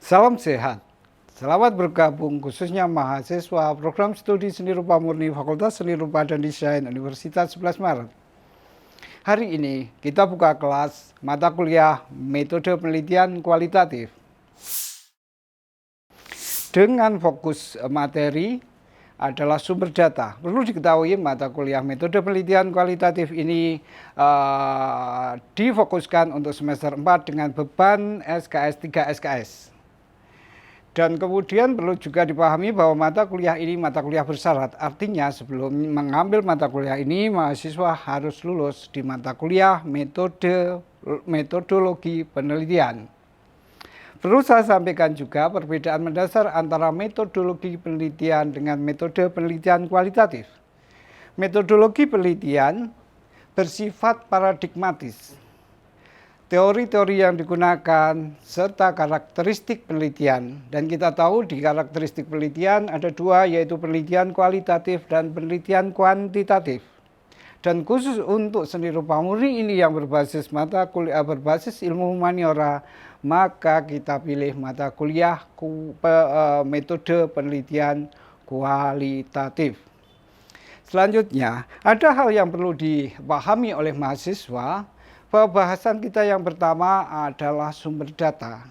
Salam sehat. Selamat bergabung khususnya mahasiswa program studi seni rupa murni Fakultas Seni Rupa dan Desain Universitas 11 Maret. Hari ini kita buka kelas mata kuliah metode penelitian kualitatif. Dengan fokus materi adalah sumber data. Perlu diketahui mata kuliah metode penelitian kualitatif ini difokuskan untuk semester 4 dengan beban SKS 3 SKS. Dan kemudian perlu juga dipahami bahwa mata kuliah ini mata kuliah bersyarat. Artinya sebelum mengambil mata kuliah ini mahasiswa harus lulus di mata kuliah metodologi penelitian. Perlu saya sampaikan juga perbedaan mendasar antara metodologi penelitian dengan metode penelitian kualitatif. Metodologi penelitian bersifat paradigmatis. Teori-teori yang digunakan serta karakteristik penelitian, dan kita tahu di karakteristik penelitian ada dua, yaitu penelitian kualitatif dan penelitian kuantitatif. Dan khusus untuk seni rupa murni ini yang berbasis mata kuliah berbasis ilmu humaniora, maka kita pilih mata kuliah metode penelitian kualitatif. Selanjutnya, ada hal yang perlu dipahami oleh mahasiswa. Pembahasan kita yang pertama adalah sumber data.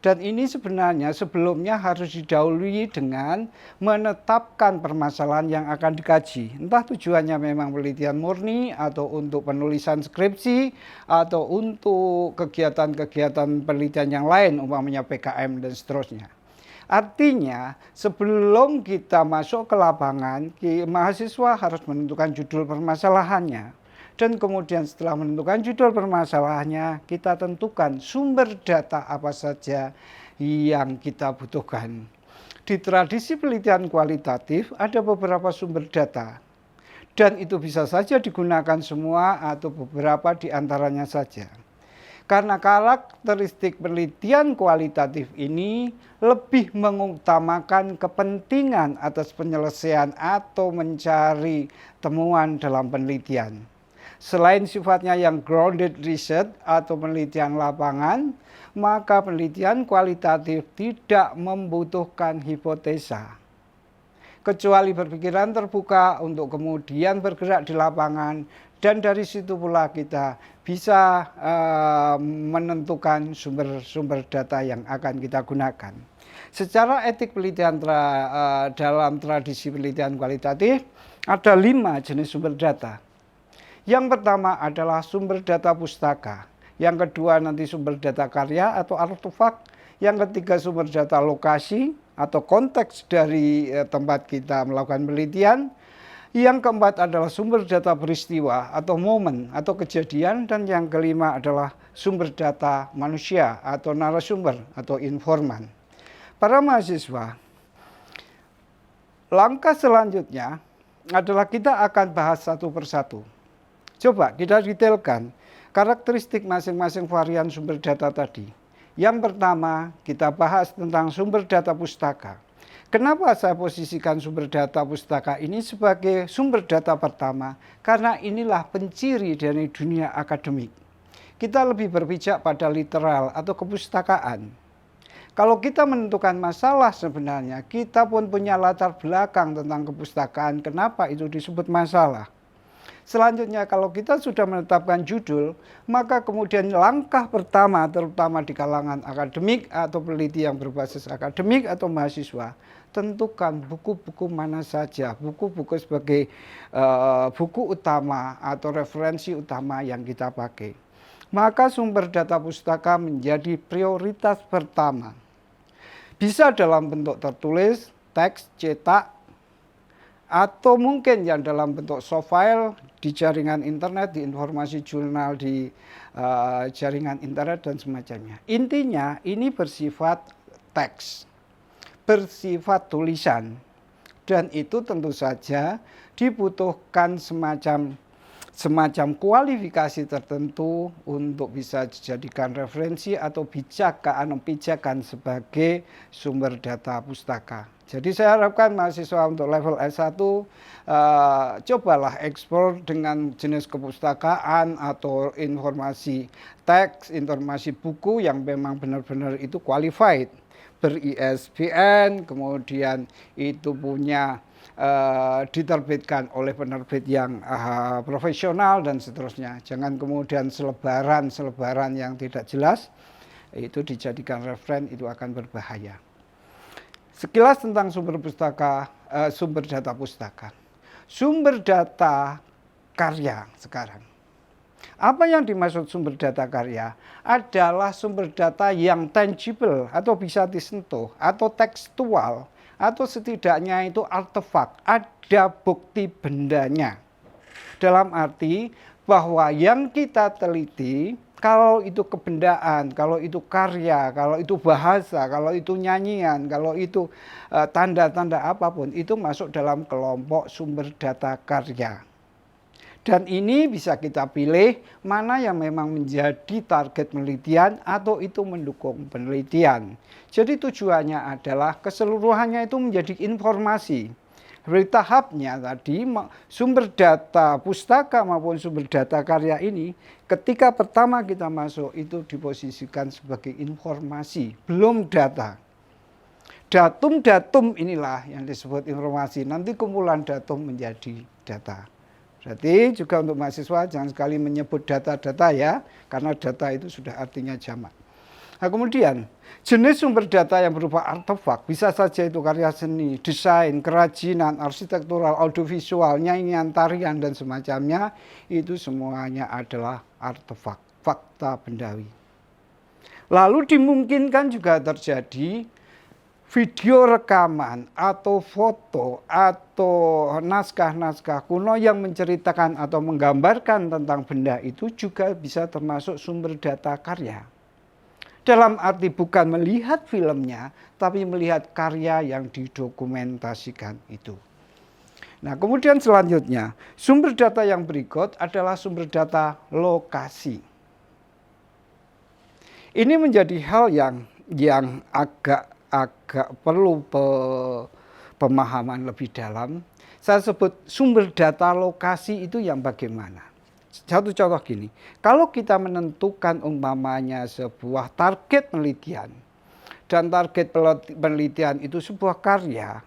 Dan ini sebenarnya sebelumnya harus didahului dengan menetapkan permasalahan yang akan dikaji. Entah tujuannya memang penelitian murni atau untuk penulisan skripsi atau untuk kegiatan-kegiatan penelitian yang lain, umpamanya PKM dan seterusnya. Artinya sebelum kita masuk ke lapangan, mahasiswa harus menentukan judul permasalahannya. Dan kemudian setelah menentukan judul permasalahannya, kita tentukan sumber data apa saja yang kita butuhkan. Di tradisi penelitian kualitatif ada beberapa sumber data. Dan itu bisa saja digunakan semua atau beberapa di antaranya saja. Karena karakteristik penelitian kualitatif ini lebih mengutamakan kepentingan atas penyelesaian atau mencari temuan dalam penelitian. Selain sifatnya yang grounded research atau penelitian lapangan, maka penelitian kualitatif tidak membutuhkan hipotesa. Kecuali berpikiran terbuka untuk kemudian bergerak di lapangan, dan dari situ pula kita bisa menentukan sumber-sumber data yang akan kita gunakan. Secara etik penelitian dalam tradisi penelitian kualitatif, ada 5 jenis sumber data. Yang pertama adalah sumber data pustaka. Yang kedua nanti sumber data karya atau artefak. Yang ketiga sumber data lokasi atau konteks dari tempat kita melakukan penelitian. Yang keempat adalah sumber data peristiwa atau momen atau kejadian. Dan yang kelima adalah sumber data manusia atau narasumber atau informan. Para mahasiswa, langkah selanjutnya adalah kita akan bahas satu persatu. Coba kita detailkan karakteristik masing-masing varian sumber data tadi. Yang pertama kita bahas tentang sumber data pustaka. Kenapa saya posisikan sumber data pustaka ini sebagai sumber data pertama? Karena inilah penciri dari dunia akademik. Kita lebih berpijak pada literal atau kepustakaan. Kalau kita menentukan masalah sebenarnya, kita pun punya latar belakang tentang kepustakaan. Kenapa itu disebut masalah? Selanjutnya kalau kita sudah menetapkan judul, maka kemudian langkah pertama terutama di kalangan akademik atau peneliti yang berbasis akademik atau mahasiswa, tentukan buku-buku mana saja, buku-buku sebagai buku utama atau referensi utama yang kita pakai. Maka sumber data pustaka menjadi prioritas pertama. Bisa dalam bentuk tertulis, teks, cetak, atau mungkin yang dalam bentuk soft file di jaringan internet, di informasi jurnal, di jaringan internet dan semacamnya. Intinya ini bersifat teks, bersifat tulisan, dan itu tentu saja dibutuhkan semacam kualifikasi tertentu untuk bisa dijadikan referensi atau pijakan sebagai sumber data pustaka. Jadi saya harapkan mahasiswa untuk level S1 cobalah eksplor dengan jenis kepustakaan atau informasi teks, informasi buku yang memang benar-benar itu qualified. ber-ISBN, kemudian itu punya diterbitkan oleh penerbit yang profesional dan seterusnya. Jangan kemudian selebaran yang tidak jelas itu dijadikan referen, itu akan berbahaya. Sekilas tentang sumber data pustaka. Sumber data karya sekarang. Apa yang dimaksud sumber data karya? Adalah sumber data yang tangible atau bisa disentuh atau tekstual atau setidaknya itu artefak, ada bukti bendanya. Dalam arti bahwa yang kita teliti, kalau itu kebendaan, kalau itu karya, kalau itu bahasa, kalau itu nyanyian, kalau itu tanda-tanda apapun, itu masuk dalam kelompok sumber data karya. Dan ini bisa kita pilih mana yang memang menjadi target penelitian atau itu mendukung penelitian. Jadi tujuannya adalah keseluruhannya itu menjadi informasi. Tahapnya tadi sumber data pustaka maupun sumber data karya ini ketika pertama kita masuk itu diposisikan sebagai informasi, belum data. Datum inilah yang disebut informasi, nanti kumpulan datum menjadi data. Berarti juga untuk mahasiswa jangan sekali menyebut data-data ya, karena data itu sudah artinya jamak. Nah kemudian jenis sumber data yang berupa artefak, bisa saja itu karya seni, desain, kerajinan, arsitektural, audiovisual, nyanyian, tarian dan semacamnya, itu semuanya adalah artefak, fakta bendawi. Lalu dimungkinkan juga terjadi video rekaman atau foto atau naskah-naskah kuno yang menceritakan atau menggambarkan tentang benda itu juga bisa termasuk sumber data karya. Dalam arti bukan melihat filmnya, tapi melihat karya yang didokumentasikan itu. Nah, kemudian selanjutnya, sumber data yang berikut adalah sumber data lokasi. Ini menjadi hal yang agak perlu pemahaman lebih dalam. Saya sebut sumber data lokasi itu yang bagaimana. Satu contoh gini, kalau kita menentukan umpamanya sebuah target penelitian, dan target penelitian itu sebuah karya,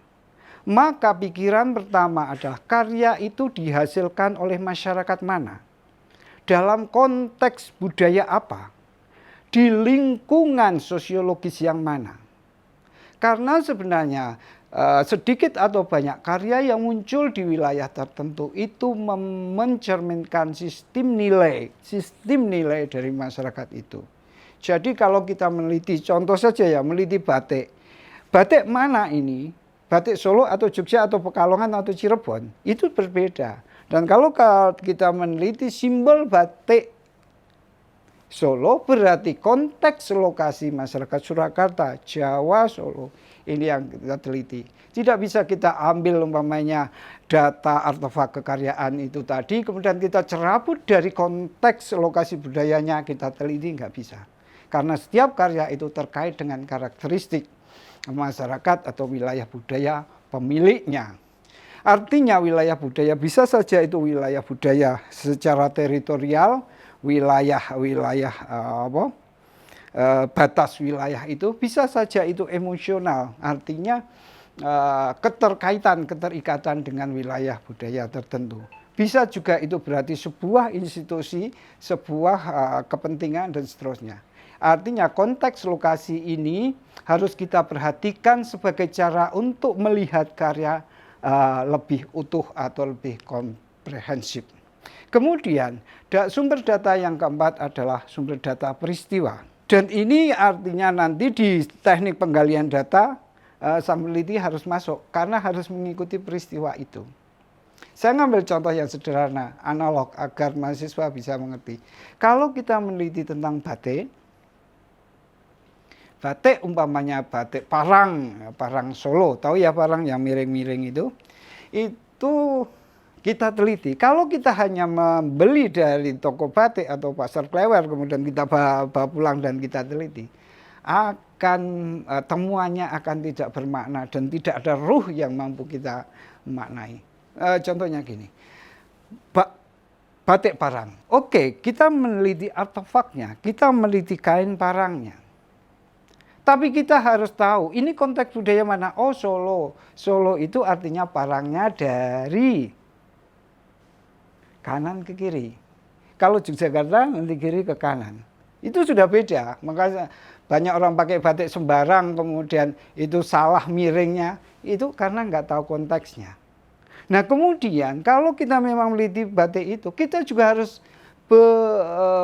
maka pikiran pertama adalah karya itu dihasilkan oleh masyarakat mana? Dalam konteks budaya apa? Di lingkungan sosiologis yang mana? Karena sebenarnya sedikit atau banyak karya yang muncul di wilayah tertentu itu mencerminkan sistem nilai dari masyarakat itu. Jadi kalau kita meneliti, contoh saja ya, meneliti batik. Batik mana ini? Batik Solo atau Jogja atau Pekalongan atau Cirebon? Itu berbeda. Dan kalau kita meneliti simbol batik Solo, berarti konteks lokasi masyarakat Surakarta, Jawa, Solo, ini yang kita teliti. Tidak bisa kita ambil umpamanya data artefak kekaryaan itu tadi, kemudian kita cerabut dari konteks lokasi budayanya, kita teliti, nggak bisa. Karena setiap karya itu terkait dengan karakteristik masyarakat atau wilayah budaya pemiliknya. Artinya wilayah budaya bisa saja itu wilayah budaya secara teritorial, batas wilayah itu bisa saja itu emosional, artinya keterikatan dengan wilayah budaya tertentu. Bisa juga itu berarti sebuah institusi, sebuah kepentingan dan seterusnya. Artinya konteks lokasi ini harus kita perhatikan sebagai cara untuk melihat karya lebih utuh atau lebih komprehensif. Kemudian sumber data yang keempat adalah sumber data peristiwa. Dan ini artinya nanti di teknik penggalian data sang peneliti harus masuk karena harus mengikuti peristiwa itu. Saya ngambil contoh yang sederhana, analog agar mahasiswa bisa mengerti. Kalau kita meneliti tentang batik umpamanya batik parang Solo, tahu ya parang yang miring-miring itu kita teliti. Kalau kita hanya membeli dari toko batik atau pasar klewer, kemudian kita bawa pulang dan kita teliti, temuannya akan tidak bermakna dan tidak ada ruh yang mampu kita maknai. Contohnya gini, batik parang. Oke, kita meneliti artefaknya, kita meneliti kain parangnya. Tapi kita harus tahu ini konteks budaya mana. Oh, Solo. Solo itu artinya parangnya dari kanan ke kiri. Kalau Yogyakarta nanti kiri ke kanan. Itu sudah beda. Makanya banyak orang pakai batik sembarang kemudian itu salah miringnya. Itu karena nggak tahu konteksnya. Nah kemudian kalau kita memang meliti batik itu, kita juga harus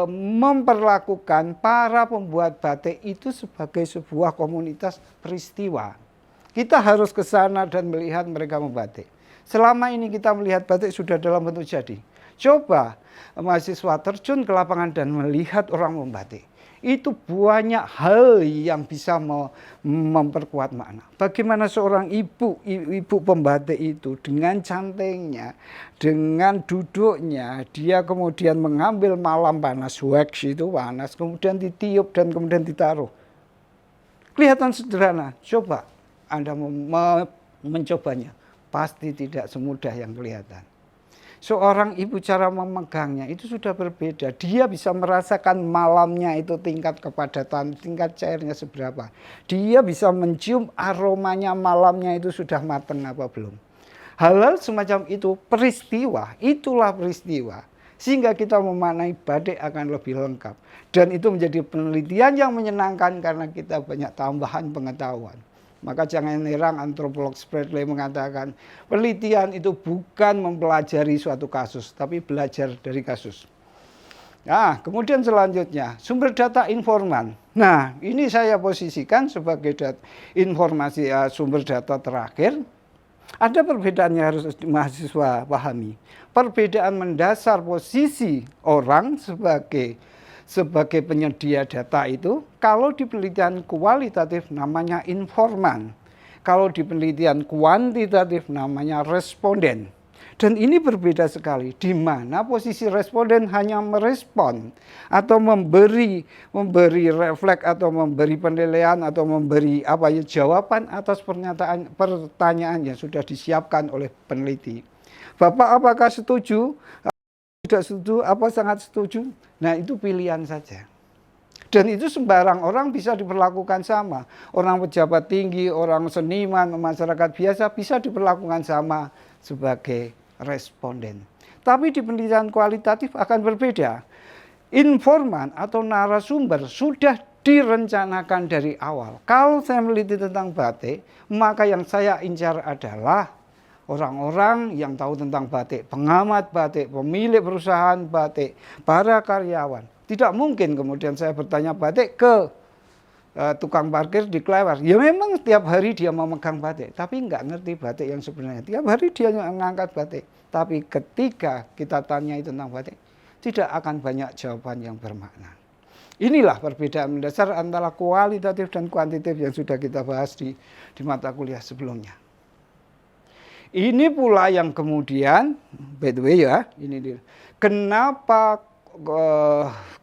memperlakukan para pembuat batik itu sebagai sebuah komunitas peristiwa. Kita harus ke sana dan melihat mereka membatik. Selama ini kita melihat batik sudah dalam bentuk jadi. Coba mahasiswa terjun ke lapangan dan melihat orang membatik. Itu banyak hal yang bisa memperkuat makna. Bagaimana seorang ibu pembatik itu dengan cantiknya, dengan duduknya, dia kemudian mengambil malam panas, wax itu panas, kemudian ditiup dan kemudian ditaruh. Kelihatan sederhana, coba Anda mencobanya, pasti tidak semudah yang kelihatan. Seorang ibu cara memegangnya itu sudah berbeda. Dia bisa merasakan malamnya itu tingkat kepadatan, tingkat cairnya seberapa. Dia bisa mencium aromanya malamnya itu sudah matang apa belum. Hal-hal semacam itu peristiwa, itulah peristiwa. Sehingga kita memaknai batik akan lebih lengkap. Dan itu menjadi penelitian yang menyenangkan karena kita banyak tambahan pengetahuan. Maka jangan heran antropolog Spradley mengatakan penelitian itu bukan mempelajari suatu kasus, tapi belajar dari kasus. Nah, kemudian selanjutnya sumber data informan. Nah, ini saya posisikan sebagai informasi sumber data terakhir. Ada perbedaan yang harus mahasiswa pahami. Perbedaan mendasar posisi orang sebagai penyedia data itu, kalau di penelitian kualitatif namanya informan, kalau di penelitian kuantitatif namanya responden. Dan ini berbeda sekali, di mana posisi responden hanya merespon atau memberi refleks atau memberi penilaian atau memberi jawaban atas pertanyaan yang sudah disiapkan oleh peneliti. Bapak apakah setuju? Tidak setuju, apa sangat setuju? Nah itu pilihan saja. Dan itu sembarang orang bisa diperlakukan sama. Orang pejabat tinggi, orang seniman, masyarakat biasa bisa diperlakukan sama sebagai responden. Tapi di penelitian kualitatif akan berbeda. Informan atau narasumber sudah direncanakan dari awal. Kalau saya meliti tentang batik, maka yang saya incar adalah orang-orang yang tahu tentang batik, pengamat batik, pemilik perusahaan batik, para karyawan. Tidak mungkin kemudian saya bertanya batik ke tukang parkir di Klewer. Ya memang tiap hari dia memegang batik, tapi nggak ngerti batik yang sebenarnya. Tiap hari dia mengangkat batik. Tapi ketika kita tanya tentang batik, tidak akan banyak jawaban yang bermakna. Inilah perbedaan mendasar antara kualitatif dan kuantitatif yang sudah kita bahas di mata kuliah sebelumnya. Ini pula yang kemudian, by the way ya, ini kenapa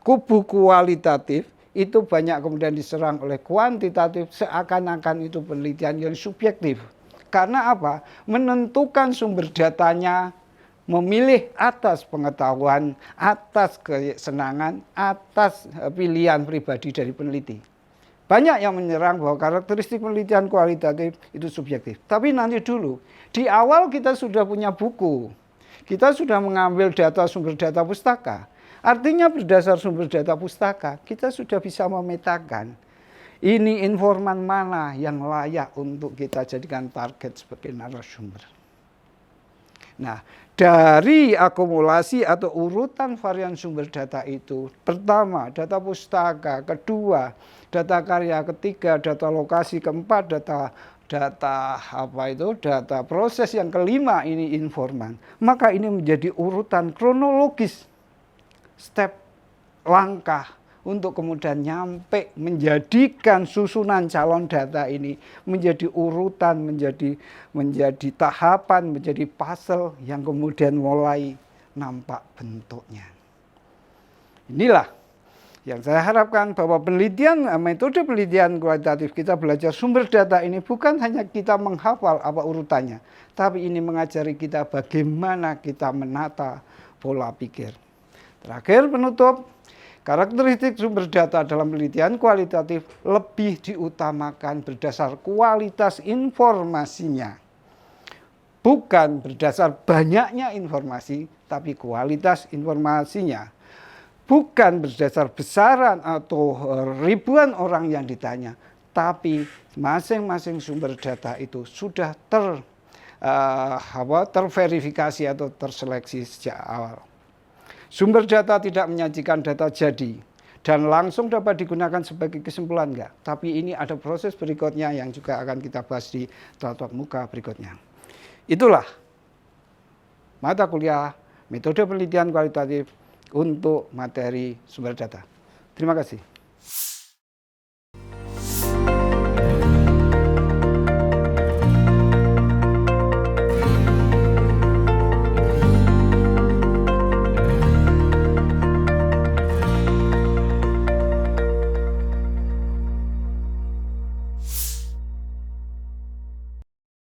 kubu kualitatif itu banyak kemudian diserang oleh kuantitatif seakan-akan itu penelitian yang subjektif. Karena apa? Menentukan sumber datanya, memilih atas pengetahuan, atas kesenangan, atas pilihan pribadi dari peneliti. Banyak yang menyerang bahwa karakteristik penelitian kualitatif itu subjektif. Tapi nanti dulu, di awal kita sudah punya buku. Kita sudah mengambil data sumber data pustaka. Artinya berdasar sumber data pustaka, kita sudah bisa memetakan ini informan mana yang layak untuk kita jadikan target sebagai narasumber. Nah, dari akumulasi atau urutan varian sumber data itu, pertama data pustaka, kedua data karya, ketiga data lokasi, keempat data proses, yang kelima ini informan. Maka ini menjadi urutan kronologis, step langkah untuk kemudian nyampe menjadikan susunan calon data ini menjadi urutan, menjadi tahapan, menjadi puzzle yang kemudian mulai nampak bentuknya. Inilah yang saya harapkan, bahwa metode penelitian kualitatif kita belajar sumber data ini bukan hanya kita menghafal apa urutannya, tapi ini mengajari kita bagaimana kita menata pola pikir. Terakhir penutup, Karakteristik sumber data dalam penelitian kualitatif lebih diutamakan berdasar kualitas informasinya. Bukan berdasar banyaknya informasi, tapi kualitas informasinya. Bukan berdasar besaran atau ribuan orang yang ditanya, tapi masing-masing sumber data itu sudah terverifikasi atau terseleksi sejak awal. Sumber data tidak menyajikan data jadi dan langsung dapat digunakan sebagai kesimpulan enggak. Tapi ini ada proses berikutnya yang juga akan kita bahas di tatap muka berikutnya. Itulah mata kuliah metode penelitian kualitatif untuk materi sumber data. Terima kasih.